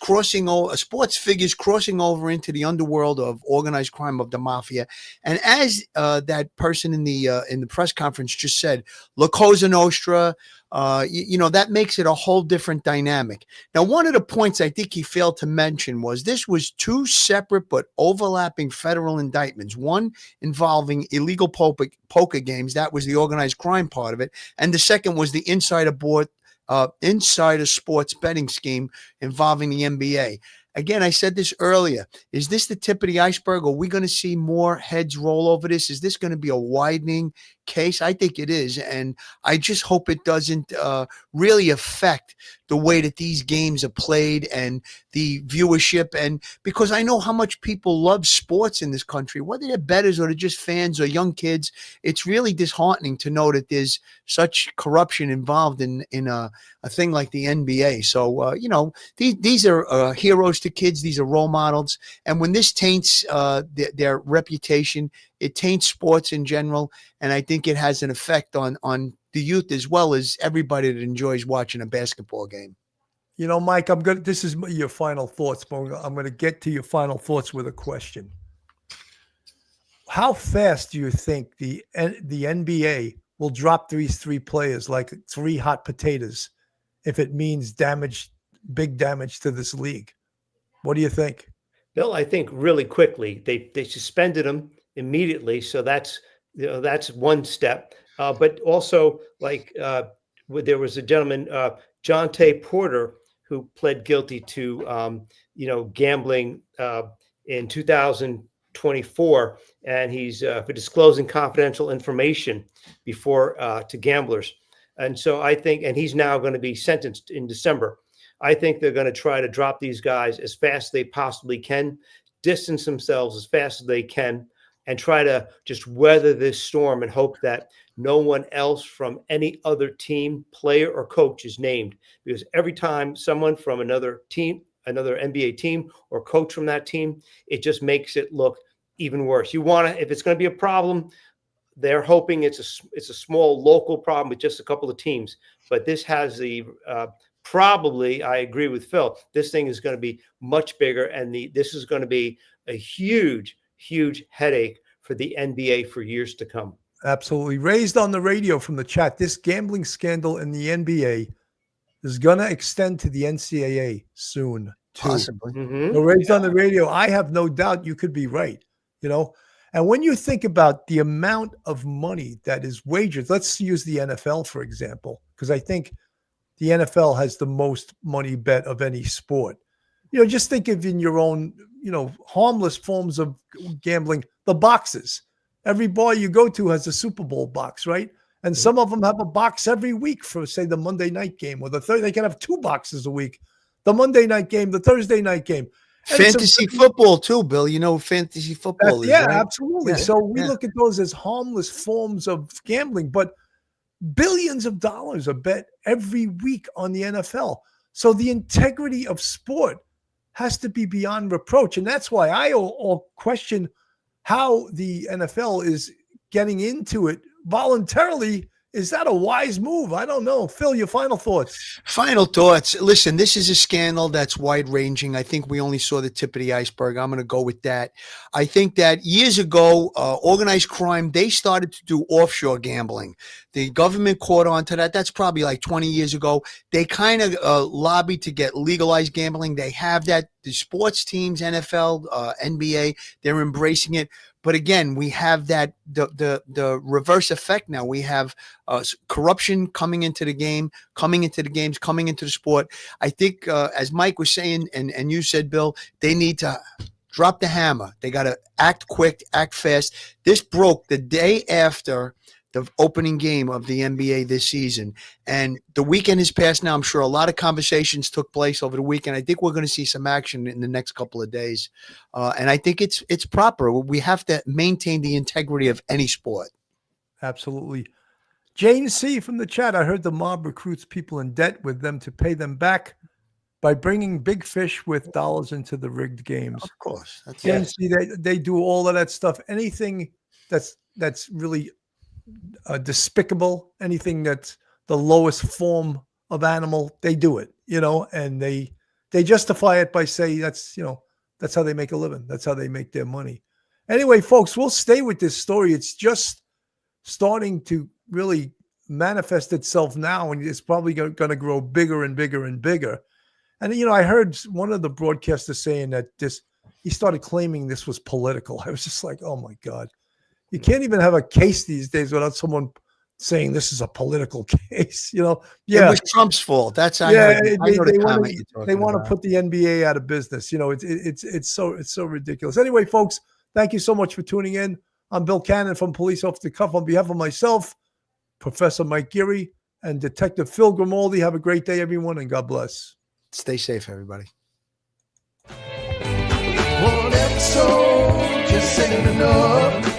Speaker 5: figures crossing over into the underworld of organized crime, of the mafia, and as that person in the press conference just said, La Cosa Nostra, that makes it a whole different dynamic. Now, one of the points I think he failed to mention was this was two separate but overlapping federal indictments, one involving illegal poker games, that was the organized crime part of it, and the second was the insider sports betting scheme involving the NBA. Again, I said this earlier. Is this the tip of the iceberg? Are we going to see more heads roll over this? Is this going to be a widening case? I think it is. And I just hope it doesn't really affect the way that these games are played and the viewership. And because I know how much people love sports in this country, whether they're bettors or they're just fans or young kids, it's really disheartening to know that there's such corruption involved in a thing like the NBA. So, these are heroes to kids. These are role models. And when this taints their reputation, it taints sports in general. And I think it has an effect on the youth as well as everybody that enjoys watching a basketball game.
Speaker 1: Mike, this is your final thoughts, but I'm going to get to your final thoughts with a question. How fast do you think the NBA will drop these three players like three hot potatoes if it means big damage to this league? What do you think?
Speaker 4: Bill, I think really quickly. They suspended him immediately, so that's one step. But also, there was a gentleman, John Tay Porter, who pled guilty to gambling in 2024, and he's for disclosing confidential information to gamblers. And so I think, and he's now going to be sentenced in December. I think they're going to try to drop these guys as fast as they possibly can, distance themselves as fast as they can, and try to just weather this storm and hope that no one else from any other team, player, or coach is named. Because every time someone from another team, another NBA team, or coach from that team, it just makes it look even worse. If it's going to be a problem, they're hoping it's a small local problem with just a couple of teams. But this has the probably, I agree with Phil, this thing is going to be much bigger, and this is going to be a huge headache for the NBA for years to come.
Speaker 1: Absolutely. Raised on the radio from the chat, this gambling scandal in the NBA is going to extend to the NCAA soon, too.
Speaker 5: Possibly.
Speaker 4: Mm-hmm.
Speaker 1: So raised on the radio, I have no doubt you could be right, And when you think about the amount of money that is wagered, let's use the NFL, for example, because I think the NFL has the most money bet of any sport. Just think of in your own, harmless forms of gambling, the boxes. Every bar you go to has a Super Bowl box, right? And some of them have a box every week for, say, the Monday night game, or they can have two boxes a week. The Monday night game, the Thursday night game. And
Speaker 5: fantasy football too, Bill. Fantasy football is,
Speaker 1: yeah,
Speaker 5: right?
Speaker 1: absolutely.
Speaker 5: Yeah,
Speaker 1: so we look at those as harmless forms of gambling, but billions of dollars are bet every week on the NFL. So the integrity of sport has to be beyond reproach. And that's why I question how the NFL is getting into it voluntarily. Is that a wise move? I don't know. Phil, your final thoughts.
Speaker 5: Final thoughts. Listen, this is a scandal that's wide-ranging. I think we only saw the tip of the iceberg. I'm going to go with that. I think that years ago, organized crime, they started to do offshore gambling. The government caught on to that. That's probably like 20 years ago. They kind of lobbied to get legalized gambling. They have that. The sports teams, NFL, NBA, they're embracing it. But again, we have that the reverse effect now. We have corruption coming into the game, coming into the games, coming into the sport. I think, as Mike was saying, and you said, Bill, they need to drop the hammer. They got to act quick, act fast. This broke the day after the opening game of the NBA this season. And the weekend has passed now. I'm sure a lot of conversations took place over the weekend. I think we're going to see some action in the next couple of days. And I think it's proper. We have to maintain the integrity of any sport.
Speaker 1: Absolutely. Jane C. from the chat, I heard the mob recruits people in debt with them to pay them back by bringing big fish with dollars into the rigged games.
Speaker 5: Of course. That's
Speaker 1: Jane C., they do all of that stuff. Anything that's really despicable, anything that's the lowest form of animal, they do it, and they justify it by saying that's how they make a living. That's how they make their money. Anyway, folks, we'll stay with this story. It's just starting to really manifest itself now, and it's probably going to grow bigger and bigger and bigger. And, I heard one of the broadcasters saying that he started claiming this was political. I was just like, oh my God. You can't even have a case these days without someone saying this is a political case. Yeah,
Speaker 5: it was Trump's fault. That's
Speaker 1: they want to put the NBA out of business. It's so ridiculous. Anyway, folks, thank you so much for tuning in. I'm Bill Cannon from Police Off the Cuff. On behalf of myself, Professor Mike Geary, and Detective Phil Grimaldi. Have a great day, everyone, and God bless.
Speaker 5: Stay safe, everybody.
Speaker 11: One episode just ain't enough.